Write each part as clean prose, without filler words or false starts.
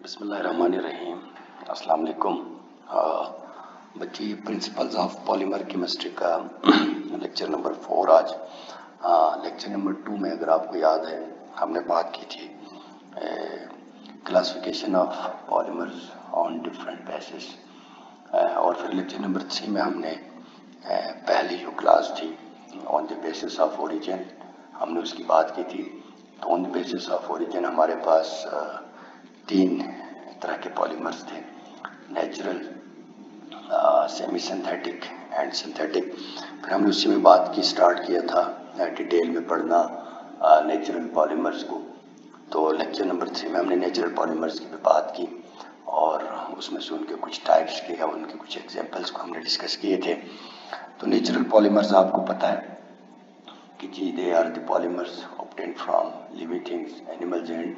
बिस्मिल्लाहिर्रहमानिर्रहीम। अस्सलाम वालेकुम। बच्चे, प्रिंसिपल्स ऑफ पॉलीमर केमिस्ट्री का लेक्चर नंबर 4 आज। लेक्चर नंबर 2 में अगर आपको याद है हमने बात की थी classification of polymers on different basis, और फिर लेक्चर नंबर 3 में हमने पहली जो क्लास थी on the basis of origin हमने उसकी बात की थी। तो on the basis of origin हमारे पास 3 तरह के पॉलीमर्स थे, natural, semi synthetic and synthetic. फिर हमने उसी में बात की, स्टार्ट किया था डिटेल में पढ़ना नेचुरल पॉलीमर्स को। तो लेक्चर नंबर 3 में हमने नेचुरल पॉलीमर्स की भी बात की और उसमें से उनके कुछ टाइप्स के या उनके कुछ एग्जांपल्स को हमने डिस्कस किए थे। तो नेचुरल पॉलीमर्स आपको पता है कि जी they are the polymers obtained from living things, animals and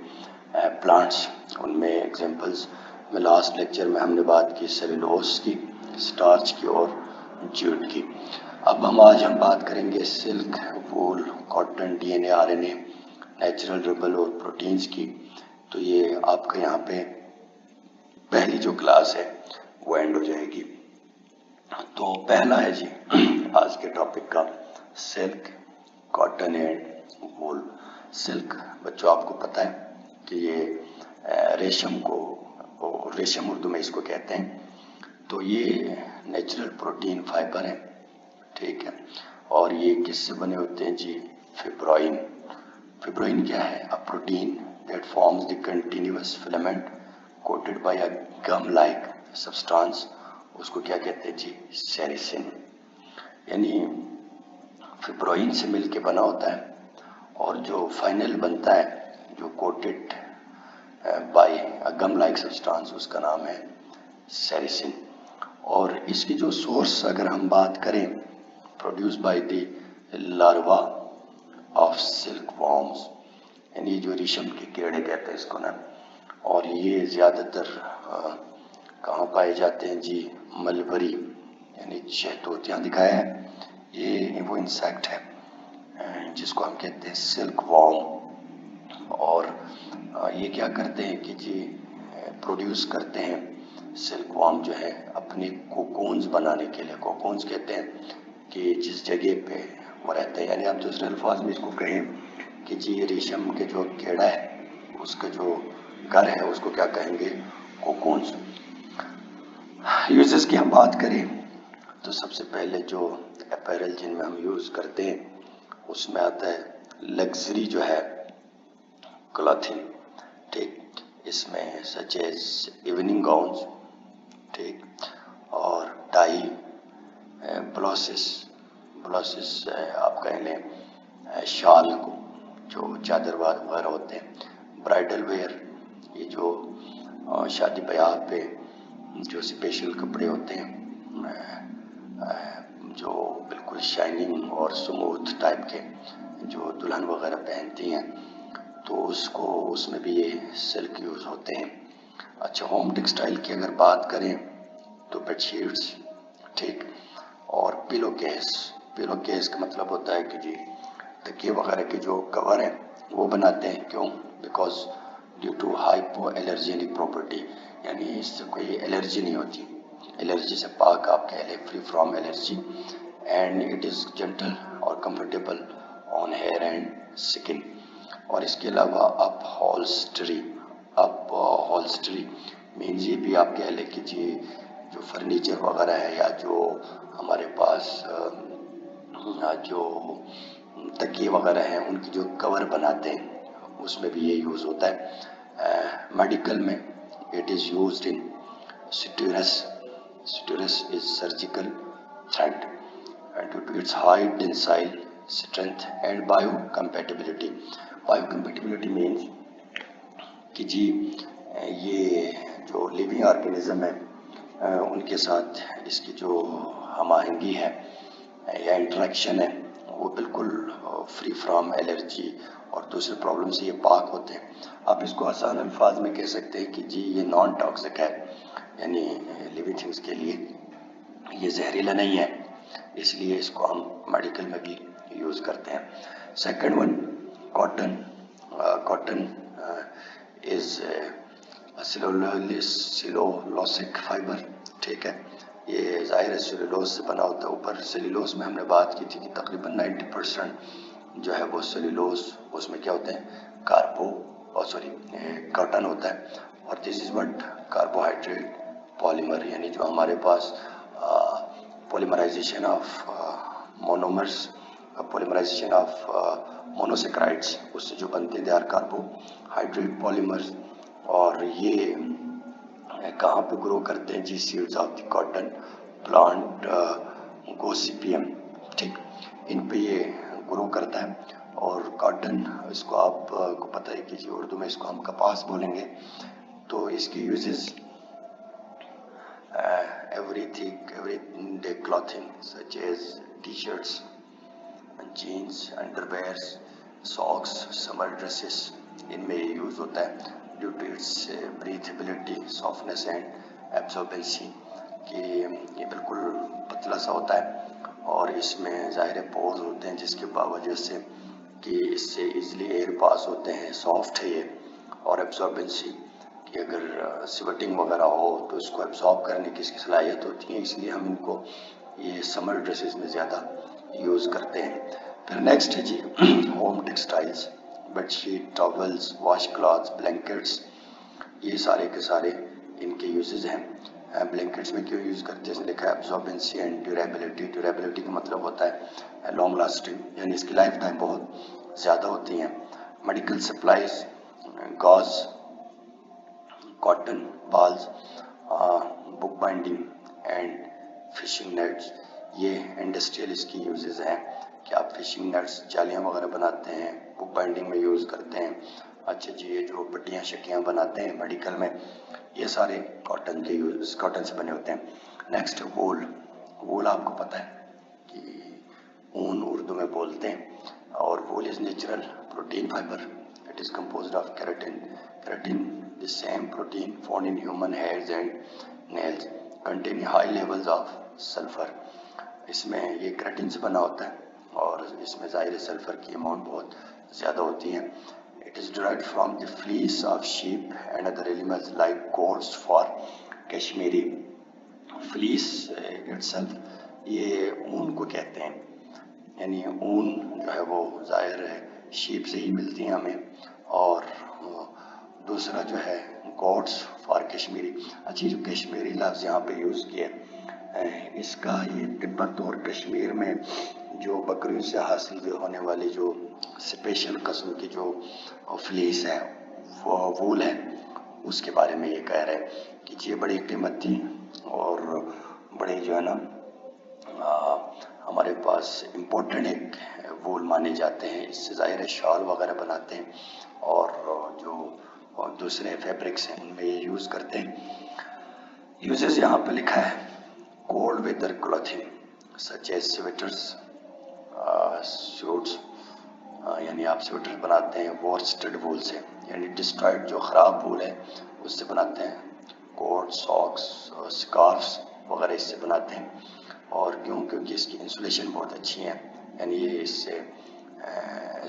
plants. उनमें एग्जांपल्स में लास्ट लेक्चर में हमने बात की सेलुलोज की, स्टार्च की और जूट की। अब आज हम बात करेंगे silk, wool, cotton, DNA, RNA, natural rubber और प्रोटीन्स की। तो ये आपका यहाँ पे पहली जो क्लास है वो एंड हो जाएगी। तो पहला है जी आज के टॉपिक का silk, cotton and wool. Silk बच्चों आपको पता है कि ये रेशम को, रेशम उर्दू में इसको कहते हैं। तो ये नेचुरल प्रोटीन फाइबर है, ठीक है। और ये किससे बने होते हैं जी? फिब्रोइन। फिब्रोइन क्या है? A protein that forms the continuous filament coated by a gum like substance. उसको क्या कहते हैं जी? सेरिसिन। यानी फिब्रोइन से मिलके बना होता है और जो फाइनल बनता है, जो coated by a gum like substance, उसका नाम है सेरिसिन। और इसकी जो सोर्स अगर हम बात करें, produce by the larva of silk worms, यानी जो रेशम के कीड़े कहते हैं इसको ना। और ये ज़्यादातर कहाँ पाए जाते हैं जी? मलबरी यानी शहतूत, यहाँ दिखाया है। ये वो इंसेक्ट है जिसको हम कहते हैं सिल्क वॉर्म। और ये क्या करते हैं कि जी प्रोड्यूस करते हैं सिल्क वॉर्म जो है अपने कोकोन्स बनाने के लिए। कोकोन्स कहते हैं कि जिस जगह पे वो रहते हैं, यानी आप दूसरे अल्फाज में इसको कहें कि जी रेशम के जो कीड़ा है उसका जो घर है उसको क्या कहेंगे? कोकोन्स। यूजेस की हम बात करें तो सबसे पहले जो अपैरल जिनमें हम यूज़ करते हैं उसमें आता है लग्जरी जो है क्लॉथिंग, ठीक। इसमें सच एज इवनिंग गाउन्स, ठीक, और टाई, ब्लाउसेस। ब्लाउसेस आप कह लें शाल को, जो चादर वगैरह होते हैं। ब्राइडल वेयर, ये जो शादी ब्याह पे जो स्पेशल कपड़े होते हैं जो बिल्कुल शाइनिंग और स्मूथ टाइप के, जो दुल्हन वगैरह पहनती हैं, तो उसको उसमें भी ये सिल्क यूज़ होते हैं। अच्छा, होम टेक्सटाइल की अगर बात करें तो बेडशीट्स, ठीक, और पिलो केस। पिलो केस का मतलब होता है कि जी तकिए वगैरह के जो कवर हैं वो बनाते हैं। क्यों? Because due to hypoallergenic property, यानी इससे कोई एलर्जी नहीं होती, एलर्जी से पाक आप कह लें, free from allergy. And it is gentle और comfortable on hair and skin. और इसके अलावा अपहोल्स्टरी मीन्स ये भी आप कह लें कि जी जो फर्नीचर वगैरह है या जो हमारे पास जो तकिए वगैरह हैं उनकी जो कवर बनाते हैं उसमें भी ये यूज़ होता है। मेडिकल में it is used in suturus. Suturus is surgical thread due to its high tensile strength and biocompatibility. Biocompatibility means कि जी ये जो लिविंग ऑर्गेनिज्म है उनके साथ इसकी जो हमाहंगी है या इंटरेक्शन है वो बिल्कुल फ्री फ्रॉम एलर्जी और दूसरे प्रॉब्लम से ये पाक होते हैं। आप इसको आसान अल्फाज में कह सकते हैं कि जी ये नॉन टॉक्सिक है, यानी लिविंग थिंग्स के लिए ये जहरीला नहीं है, इसलिए इसको हम मेडिकल में भी यूज़ करते हैं। Second one, cotton. Cotton is cellulosic fibre, ठीक है। ये ज़ाहिर है सेलुलोज से बना होता है। ऊपर सेलुलोज में हमने बात की थी कि तकरीबन 90% जो है वो सेलुलोज, उसमें क्या होते हैं, कॉटन होता है। और this is what carbohydrate polymer, यानी जो हमारे पास polymerisation of monomers, polymerisation of monosaccharides, उससे जो बनते हैं दे आर कार्बोहाइड्रेट पॉलीमर्स। और ये कहाँ पे ग्रो करते हैं, जी seeds of the cotton plant Gossypium, ठीक, इन पे ये ग्रो करता है। और कॉटन, इसको आप को पता है कि जी उर्दू में इसको हम कपास बोलेंगे। तो इसके uses everyday clothing such as t-shirts, jeans, underwears, socks, summer dresses, इनमें ये यूज होता है due to its breathability, softness and absorbency, कि ये बिल्कुल पतला सा होता है और इसमें ज़ाहिर पोर्स होते हैं जिसके वजह से कि इससे इजीली एयर पास होते हैं, सॉफ्ट है ये। और एब्जॉर्बेंसी कि अगर स्वेटिंग वगैरह हो तो इसको एब्जॉर्ब करने की इसकी सलाहियत होती है, इसलिए हम इनको ये समर ड्रेसेस में ज़्यादा यूज़ करते हैं। फिर नेक्स्ट है जी home textiles, bedsheet, towels, wash cloths, blankets, ये सारे के सारे इनके यूजेज हैं। ब्लैंकेट्स में क्यों यूज़ करते हैं, जैसे लिखा है एब्जॉर्बेंसी एंड ड्यूरेबिलिटी। ड्यूरेबिलिटी का मतलब होता है लॉन्ग लास्टिंग, यानी इसकी लाइफ टाइम बहुत ज़्यादा होती है। Medical supplies, gauze, cotton balls, book binding and fishing nets, ये इंडस्ट्रियल इसकी यूजेस हैं कि आप फिशिंग नेट्स, जालियाँ वगैरह बनाते हैं, बुक बाइंडिंग में यूज़ करते हैं। अच्छा जी, ये जो पट्टियाँ शट्टियाँ बनाते हैं मेडिकल में, ये सारे कॉटन के यूज, कॉटन से बने होते हैं। नेक्स्ट वूल, वूल आपको पता है कि ऊन उर्दू में बोलते हैं। और वूल is natural protein fibre, it is composed of keratin. Keratin, the same protein found in human hairs and nails, contain high levels of sulphur. इसमें ये केराटिन से बना होता है और इसमें ज़ाहिर सल्फर की अमाउंट बहुत ज़्यादा होती है। It is derived from the fleece of sheep and other animals like goats for Kashmiri fleece itself, ये ऊन को कहते हैं, यानी ऊन जो है वो ज़ाहिर है शीप से ही मिलती है हमें। और दूसरा जो है गोट्स फॉर कश्मीरी। अच्छी, जो कश्मीरी लफ्ज़ यहाँ पे यूज़ किया, इसका ये तिब्बत और कश्मीर में जो बकरियों से हासिल होने वाली जो स्पेशल किस्म की जो फ्लीस है, वो वूल है, उसके बारे में ये कह रहे हैं कि ये बड़ी कीमती और बड़े जो है ना हमारे पास इम्पोर्टेंट एक वूल माने जाते हैं। इससे ज़ाहिर है शॉल वगैरह बनाते हैं और जो दूसरे फैब्रिक्स हैं उनमें ये यूज़ करते हैं। यूजेस यहाँ पे लिखा है cold weather clothing such as sweaters, suits, यानी आप स्वेटर बनाते हैं वॉर्स्टेड वूल से, यानी डिस्ट्रॉयड जो ख़राब वूल है उससे बनाते हैं। कोट, सॉक्स, स्कार्फ्स वगैरह इससे बनाते हैं। और क्यों, क्योंकि इसकी इंसुलेशन बहुत अच्छी है, यानी ये इससे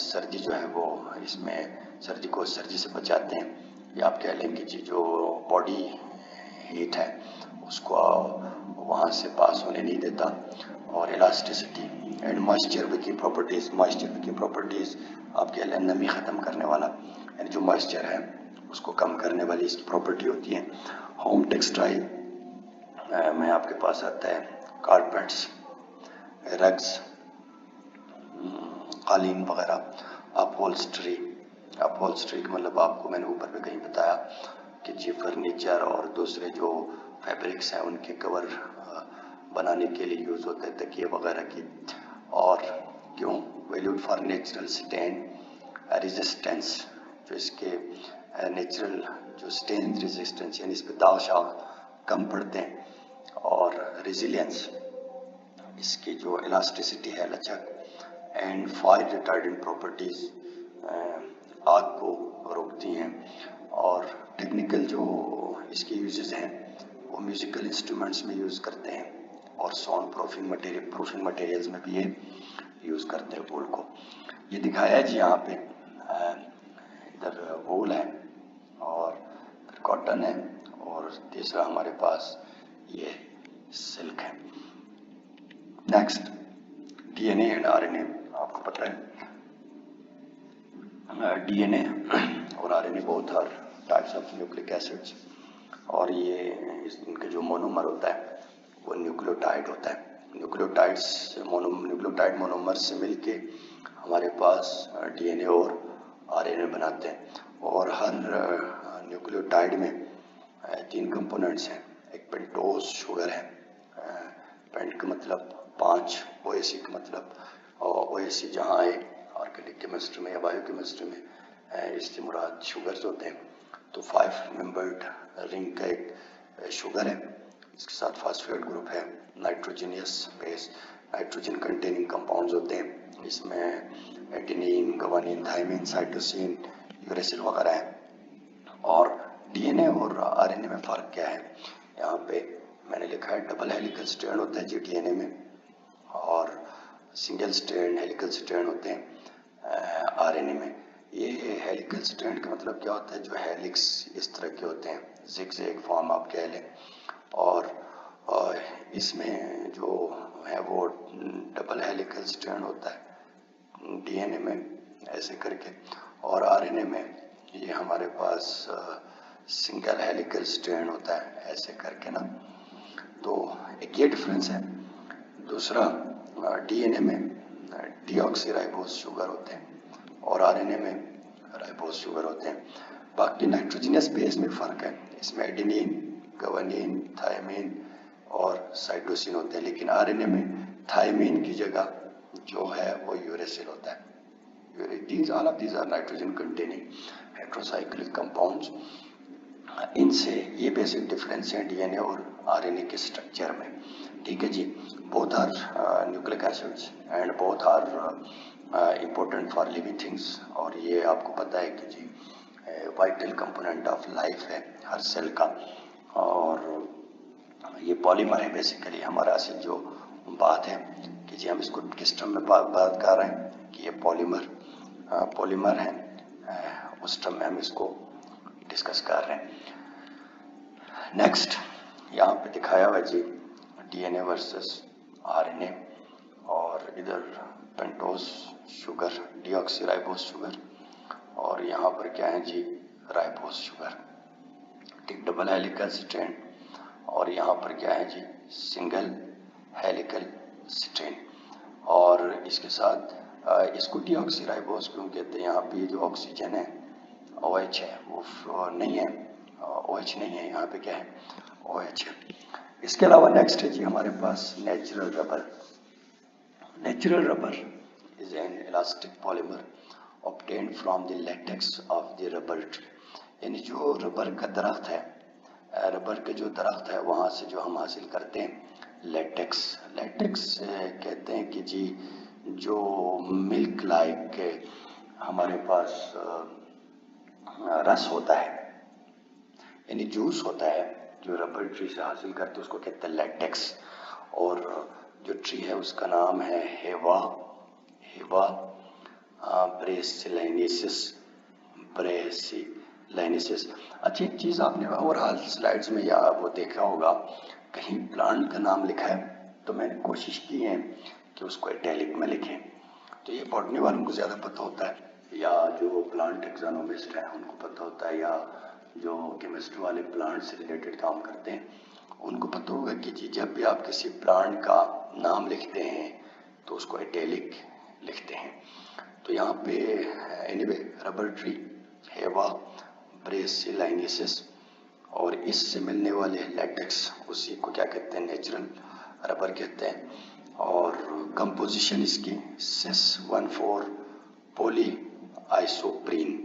सर्दी जो है वो, इसमें सर्दी से बचाते हैं। या आप कह लें कि जी जो बॉडी हीट है उसको वहाँ से पास होने नहीं देता। और elasticity and moisture Viking properties, moisture Viking properties आप कह लें नमी ख़त्म करने वाला, यानी जो मॉइस्चर है उसको कम करने वाली इसकी प्रॉपर्टी होती है। होम टेक्सटाइल में आपके पास आता है कारपेट्स, रग्स, कालीन वगैरह, अपहोल्स्ट्री। अपहोल्स्ट्री का मतलब आपको मैंने ऊपर पे कहीं बताया कि जी फर्नीचर और दूसरे जो फैब्रिक्स हैं उनके कवर बनाने के लिए यूज़ होते हैं, तकिए वगैरह की। और क्यों, valued for natural stain resistance, जो इसके नेचुरल जो स्टेन रेजिस्टेंस, यानी इस पर दाग शाग कम पड़ते हैं। और रेजिलियंस, इसकी जो इलास्टिसिटी है, लचक। एंड फायर रिटार्डेंट प्रॉपर्टीज़, आग को रोकती हैं। और टेक्निकल जो इसके यूजेस हैं वो म्यूज़िकल इंस्ट्रूमेंट्स में यूज़ करते हैं और साउंड प्रूफिंग मटेरियल्स में भी ये यूज़ करते हैं वूल को। ये दिखाया है जी यहाँ पे, इधर वूल है और कॉटन है और तीसरा हमारे पास ये सिल्क है। Next DNA and RNA. आपको पता है डीएनए और RNA both are types of nucleic acids, और ये इनका जो मोनोमर होता है वो न्यूक्लियोटाइड होता है। न्यूक्लियोटाइड मोनोमर से मिलके हमारे पास डीएनए और आरएनए बनाते हैं। और हर न्यूक्लियोटाइड में 3 कंपोनेंट्स हैं। एक पेंटोज शुगर है, पेंट का मतलब 5, ओएसी का मतलब ओएसी जहाँ है ऑर्गेनिक केमिस्ट्री में या बायो केमिस्ट्री में इससे मुराद शुगर्स होते हैं। तो 5 मेंबर्ड रिंग का एक शुगर है, इसके साथ फास्फेट ग्रुप है, nitrogenous base, nitrogen containing compounds होते हैं, इसमें adenine, guanine, thymine, cytosine, uracil वगैरह है। और डीएनए और आरएनए में फ़र्क क्या है? यहाँ पे मैंने लिखा है डबल हेलिकल स्ट्रैंड होता है जी डीएनए में, और सिंगल स्ट्रैंड हेलिकल स्ट्रैंड होते हैं आरएनए में। ये हेलिकल स्ट्रैंड का मतलब क्या होता है? जो हेलिक्स इस तरह के होते हैं, ज़िगज़ैग फॉर्म आप कह लें, और इसमें जो है वो डबल हेलिकल स्ट्रैंड होता है डीएनए में ऐसे करके, और आरएनए में ये हमारे पास सिंगल हेलिकल स्ट्रैंड होता है ऐसे करके ना। तो एक ये डिफरेंस है। दूसरा डीएनए में डीऑक्सीराइबोस शुगर होते हैं और आरएनए में राइबोस शुगर होते हैं। बाकी नाइट्रोजनियस बेस में फ़र्क है, इसमें एडेनिन, गुआनिन, थाइमिन और साइटोसिन होते हैं, लेकिन आरएनए में थाइमिन की जगह जो है वो यूरेसिल होता है। all of these are nitrogen containing heterocyclic compounds। इनसे ये बेसिक डिफरेंस है डीएनए और आरएनए के स्ट्रक्चर में। ठीक है जी, both are nucleic acids and both are important for living things. और ये आपको पता है कि जी वाइटल कंपोनेंट ऑफ लाइफ है हर सेल का। और ये पॉलीमर है बेसिकली। हमारा असल जो बात है कि जी हम इसको किस टर्म में बात कर रहे हैं कि ये पॉलीमर है, उस टर्म में हम इसको डिस्कस कर रहे हैं। नेक्स्ट यहाँ पे दिखाया हुआ जी डीएनए वर्सेस आरएनए, और इधर पेंटोज शुगर, डीऑक्सीराइबोस शुगर, और यहाँ पर क्या है जी राइबोस शुगर, ठीक, डबल हेलिकल स्ट्रैंड, और यहाँ पर क्या है जी सिंगल हेलिकल स्ट्रैंड। और इसके साथ इसको डीऑक्सीराइबोस क्यों कहते हैं? यहाँ पे जो ऑक्सीजन है OH है वो नहीं है, OH नहीं है, यहाँ पे क्या है OH है। इसके अलावा नेक्स्ट है जी हमारे पास natural rubber. Natural rubber is an elastic polymer obtained from the latex of the rubber tree. यानी जो रबर का दरख्त है, रबर के जो दरख्त है वहाँ से जो हम हासिल करते हैं लेटेक्स। लेटेक्स कहते हैं कि जी जो मिल्क लाइक हमारे पास रस होता है, यानी जूस होता है जो रबर ट्री से हासिल करते हैं, उसको कहते हैं लेटेक्स। और जो ट्री है उसका नाम है हेवा ब्रेसिलाइनेसिस। अच्छी एक चीज़ आपने ओवरऑल स्लाइड्स में या वो देखा होगा, कहीं प्लांट का नाम लिखा है तो मैंने कोशिश की है कि उसको इटैलिक में लिखें। तो ये बॉटनी वालों को ज़्यादा पता होता है, या जो प्लांट एक्सोनोमिस्ट हैं उनको पता होता है, या जो केमिस्ट्री वाले प्लांट से रिलेटेड काम करते हैं उनको पता होगा कि जी जब भी आप किसी प्लांट का नाम लिखते हैं तो उसको इटैलिक लिखते हैं। तो यहाँ पे एनीवे रबर ट्री हेवा ब्रेसिलाइनेसिस, और इससे मिलने वाले लेटेक्स उसी को क्या कहते हैं नेचुरल रबर कहते हैं। और कंपोजिशन इसकी सिस 1,4 poly isoprene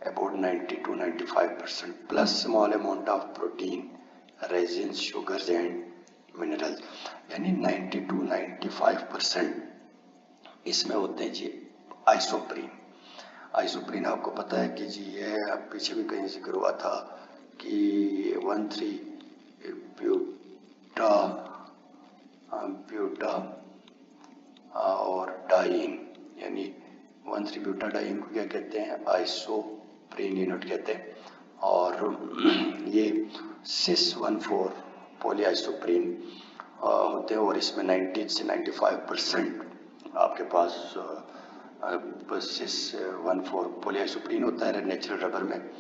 about 90 to 95% plus small amount of protein, resins, sugars and minerals। यानी 90 to 95% इसमें होते हैं जी आइसोप्रीन। आइसोप्रीन आपको पता है कि जी ये पीछे भी कहीं जिक्र हुआ था कि 1,3-ब्यूटा और डाइन, यानी 1,3-ब्यूटाडाइन को क्या कहते हैं आइसोप्रीन यूनिट कहते हैं। और ये सिस 1,4 पॉलीआइसोप्रीन होते हैं और इसमें 90 से 95% आपके पास सिस 1,4 पॉलीआइसोप्रीन होता है नेचुरल रबर में,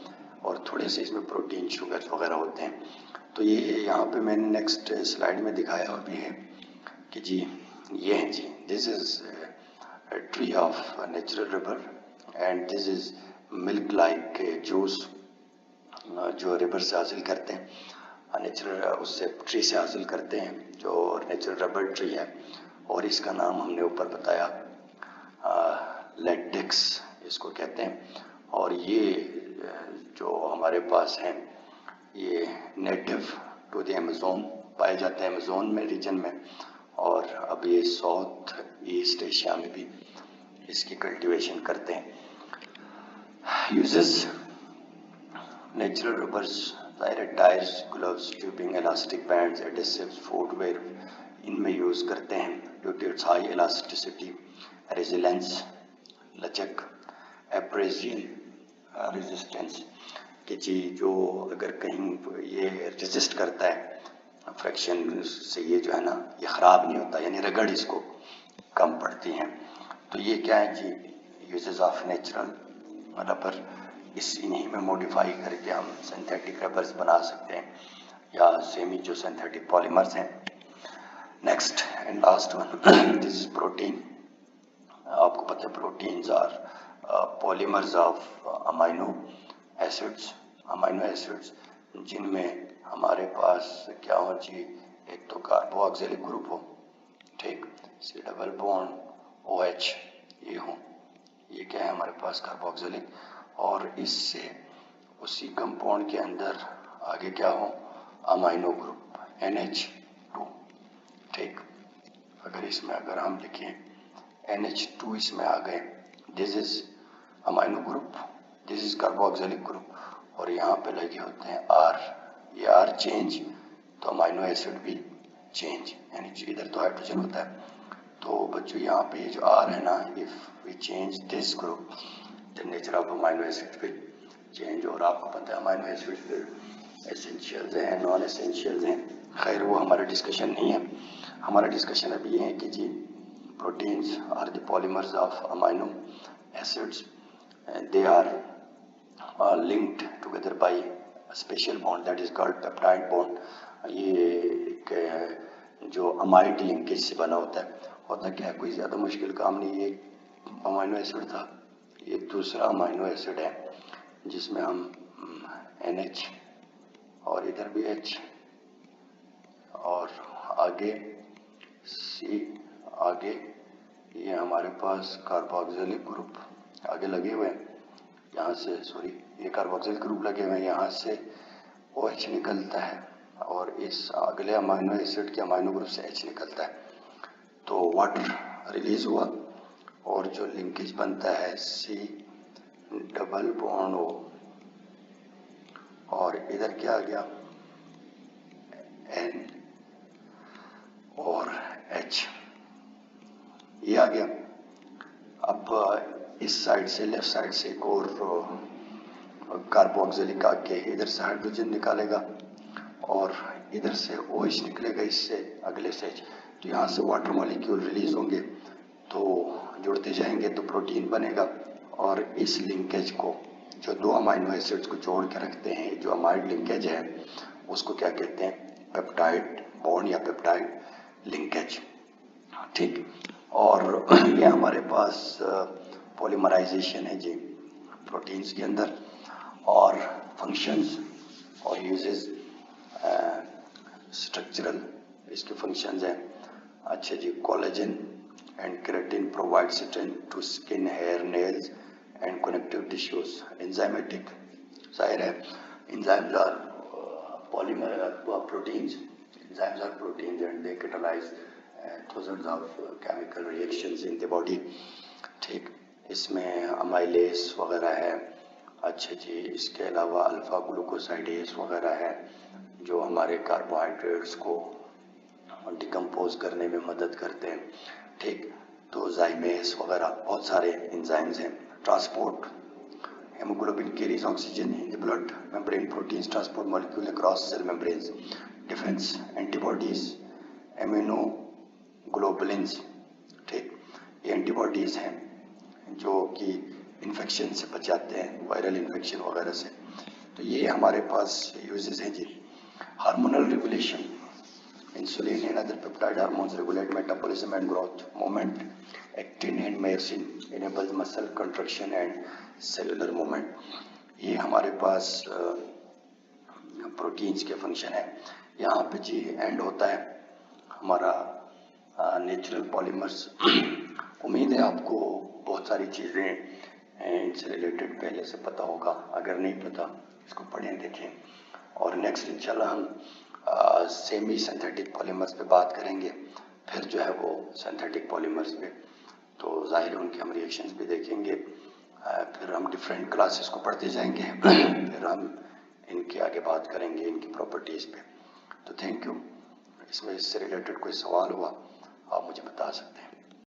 और थोड़े से इसमें प्रोटीन शुगर वगैरह होते हैं। तो ये यहाँ पे मैंने नेक्स्ट स्लाइड में दिखाया और भी है कि जी ये है जी, this is tree of natural rubber and this is milk like juice जो रिवर से हासिल करते हैं, नेचुरल उससे ट्री से हासिल करते हैं जो नेचुरल रबर ट्री है, और इसका नाम हमने ऊपर बताया लेटेक्स इसको कहते हैं। और ये जो हमारे पास है ये नेटिव टू द अमेज़न पाए जाते हैं, अमेज़न में रीजन में, और अब ये साउथ ईस्ट एशिया में भी इसकी कल्टीवेशन करते हैं। Uses natural rubbers, tyres, gloves, tubing, elastic bands, adhesives, footwear इनमें यूज़ करते हैं due to its high elasticity, resilience, लचक, एब्रेजियन रेजिस्टेंस कि जी जो अगर कहीं ये रेजिस्ट करता है फ्रैक्शन से, ये जो है ना ये ख़राब नहीं होता, यानी रगड़ इसको कम पड़ती हैं। तो ये क्या है जी, यूजेस ऑफ नेचुरल रबर, इस इन्हीं में मॉडिफाई करके हम सिंथेटिक रबर्स बना सकते हैं या सेमी जो सिंथेटिक पॉलीमर्स हैं। Next and last one, this is protein. आपको पता है proteins are polymers of amino acids जिनमें हमारे पास क्या हो जी, एक तो कार्बोक्सिलिक ग्रुप हो, ठीक, सी डबल बॉन्ड OH ये हो, ये क्या है हमारे पास कार्बोक्सिलिक, और इससे उसी कंपाउंड के अंदर आगे क्या हो अमाइनो ग्रुप NH2, ठीक। अगर इसमें अगर हम लिखें NH2 इसमें आ गए, this is amino group, this is carboxylic group, और यहाँ पे लगे होते हैं R, ये R चेंज तो अमाइनो एसिड भी चेंज, यानी इधर तो हाइड्रोजन होता है, तो बच्चों यहाँ पे ये जो R है ना, if we change this group the nature of amino acid will change. और आपको पता है अमाइनो एसिड फिर एसेंशियल्स हैं, नॉन एसेंशियल्स हैं, खैर वो हमारा डिस्कशन नहीं है। हमारा डिस्कशन अभी ये है कि जी proteins are the polymers of amino acids, they are linked together by a special bond that is called peptide bond। ये एक जो अमाइड लिंकेज से बना होता है क्या है, कोई ज़्यादा मुश्किल काम नहीं। ये अमाइनो एसिड था, ये दूसरा अमाइनो एसिड है जिसमें हम NH और इधर भी H और आगे C, आगे ये हमारे पास कार्बोक्सिलिक ग्रुप आगे लगे हुए हैं, यहाँ से सॉरी ये कार्बोक्सिलिक ग्रुप लगे हुए हैं, यहाँ से OH निकलता है और इस अगले अमाइनो एसिड के अमाइनो ग्रुप से H निकलता है, तो वाटर रिलीज हुआ और जो लिंकेज बनता है C डबल बॉन्ड O, और इधर क्या आ गया N और H, ये आ गया। अब इस साइड से लेफ्ट साइड से एक और कार्बोक्सिलिक आके इधर से हाइड्रोजन निकालेगा और इधर से OH निकलेगा इससे अगले से, तो यहाँ से वाटर मॉलिक्यूल रिलीज होंगे तो जुड़ते जाएंगे तो प्रोटीन बनेगा। और इस लिंकेज को जो दो अमाइनो एसिड्स को जोड़ के रखते हैं, जो अमाइड लिंकेज है उसको क्या कहते हैं, पेप्टाइड बॉन्ड या पेप्टाइड लिंकेज, ठीक। और ये हमारे पास पॉलीमराइजेशन है जी प्रोटीन्स के अंदर, और फंक्शंस और यूजेस स्ट्रक्चरल इसके फंक्शंस हैं। अच्छा जी, collagen and keratin provide strength to skin, hair, nails and connective tissues. Enzymatic, जाहिर है enzymes are polymer proteins, enzymes are proteins and they catalyse thousands of chemical reactions in the body, ठीक। इसमें amylase वगैरह है। अच्छा जी, इसके अलावा alpha ग्लूकोसाइडेस वगैरह है जो हमारे कार्बोहाइड्रेट्स को डिकम्पोज करने में मदद करते हैं, ठीक। तो जाइमेस वगैरह बहुत सारे एंजाइम्स हैं। Transport, haemoglobin carries oxygen in the blood membrane proteins, transport molecule across cell membranes, defense, antibodies, immunoglobulins. ठीक, ये एंटीबॉडीज हैं जो कि इन्फेक्शन से बचाते हैं, वायरल इन्फेक्शन वगैरह से। तो ये हमारे पास यूजेस हैं जी। Hormonal regulation, insulin and other peptide hormones regulate metabolism and growth. Movement, actin and myosin enables muscle contraction and cellular movement. ये हमारे पास प्रोटीन्स के फंक्शन है। यहाँ पे जी एंड होता है हमारा नेचुरल पॉलीमर्स। उम्मीद है आपको बहुत सारी चीज़ें इनसे रिलेटेड पहले से पता होगा, अगर नहीं पता इसको पढ़ें देखें। और नेक्स्ट इंशाल्लाह हम सेमी सिंथेटिक पॉलीमर्स पे बात करेंगे, फिर जो है वो सिंथेटिक पॉलीमर्स पे, तो जाहिर है उनके हम रिएक्शंस भी देखेंगे। फिर हम डिफरेंट क्लासेस को पढ़ते जाएंगे फिर हम इनके आगे बात करेंगे इनकी प्रॉपर्टीज़ पे। तो थैंक यू। इसमें इससे रिलेटेड कोई सवाल हुआ आप मुझे बता सकते हैं।